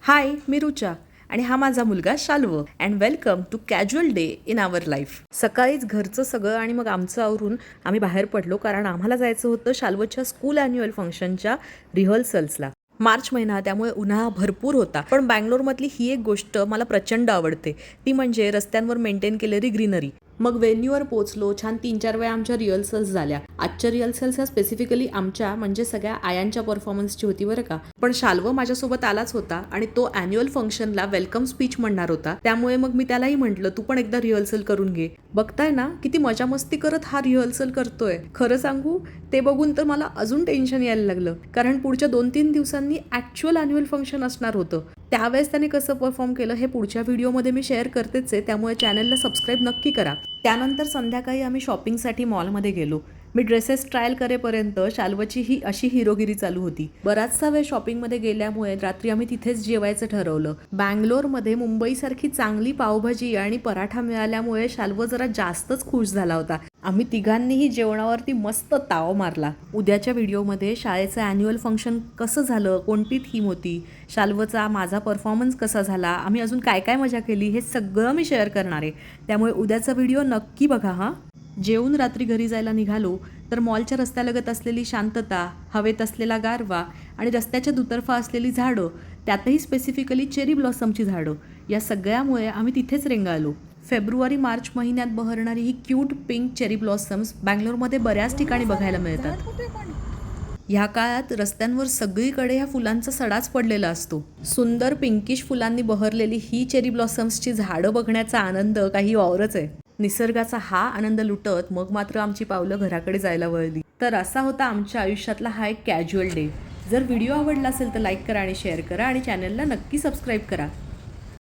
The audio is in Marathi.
हाय, मी रुचा आणि हा माझा मुलगा Shalv and welcome to casual day in our life. सकाळीच घरचं सगळं आणि मग आमचं आवरून आम्ही बाहेर पडलो कारण आम्हाला जायचं होतं शाल्वच्या स्कूल ॲन्युअल फंक्शनच्या रिहर्सल्सला. मार्च महिना त्यामुळे उन्हाळा भरपूर होता, पण बँगलोरमधली ही एक गोष्ट मला प्रचंड आवडते, ती म्हणजे रस्त्यांवर मेंटेन केलेली ग्रीनरी. मग व्हेन्यूवर पोचलो, छान 3-4 वेळा आमच्या रिहर्सल्स झाल्या. आजच्या रिहर्सल्स ह्या स्पेसिफिकली आमच्या म्हणजे सगळ्या आयांच्या परफॉर्मन्सची होती बरं का. पण शाल्व माझ्यासोबत आलाच होता आणि तो ॲन्युअल फंक्शनला वेलकम स्पीच म्हणणार होता, त्यामुळे मग मी त्यालाही म्हटलं तू पण एकदा रिहर्सल करून घे. बघताय ना किती मजा मस्ती करत हा रिहर्सल करतोय. खरं सांगू, ते बघून तर मला अजून टेन्शन यायला लागलं, कारण पुढच्या 2-3 दिवसांनी ॲक्च्युअल ॲन्युअल फंक्शन असणार होतं. त्यावेळेस त्याने कसं परफॉर्म केलं हे पुढच्या व्हिडिओमध्ये मी शेअर करतेच आहे, त्यामुळे चॅनलला सबस्क्राईब नक्की करा. त्यानंतर संध्याकाळी आम्ही शॉपिंगसाठी मॉलमध्ये गेलो. मी ड्रेसेस ट्रायल करेपर्यंत शाल्वची ही अशी हिरोगिरी चालू होती. बराचसा वेळ शॉपिंगमध्ये गेल्यामुळे रात्री आम्ही तिथेच जेवायचं ठरवलं. बँगलोरमध्ये मुंबईसारखी चांगली पावभाजी आणि पराठा मिळाल्यामुळे शाल्व जरा जास्तच खुश झाला होता. आम्ही तिघांनीही जेवणावरती मस्त ताव मारला. उद्याच्या व्हिडिओमध्ये शाळेचं ॲन्युअल फंक्शन कसं झालं, कोणती थीम होती, शाल्वचा माझा परफॉर्मन्स कसा झाला, आम्ही अजून काय काय मजा केली हे सगळं मी शेअर करणार आहे. त्यामुळे उद्याचा व्हिडिओ नक्की बघा हां. जेवून रात्री घरी जायला निघालो तर मॉलच्या रस्त्यालगत असलेली शांतता, हवेत असलेला गारवा आणि रस्त्याच्या दुतर्फा असलेली झाडं, त्यातही स्पेसिफिकली चेरी ब्लॉसमची झाडं, या सगळ्यामुळे आम्ही तिथेच रेंगाळलो. फेब्रुवारी-मार्च महिन्यात बहरणारी ही क्यूट पिंक चेरी ब्लॉसम्स बँगलोरमध्ये बऱ्याच ठिकाणी बघायला मिळतात. ह्या काळात रस्त्यांवर सगळीकडे ह्या फुलांचा सडाच पडलेला असतो. सुंदर पिंकिश फुलांनी बहरलेली ही चेरी ब्लॉसम्सची झाडं बघण्याचा आनंद काही औरच आहे. निसर्गाचा हा आनंद लुटत मग मात्र आमची पावलं घराकडे जायला वळली. तर असा होता आमच्या आयुष्यातला हा एक कॅज्युअल डे. जर व्हिडिओ आवडला असेल तर लाईक करा आणि शेअर करा आणि चॅनलला नक्की सबस्क्राईब करा.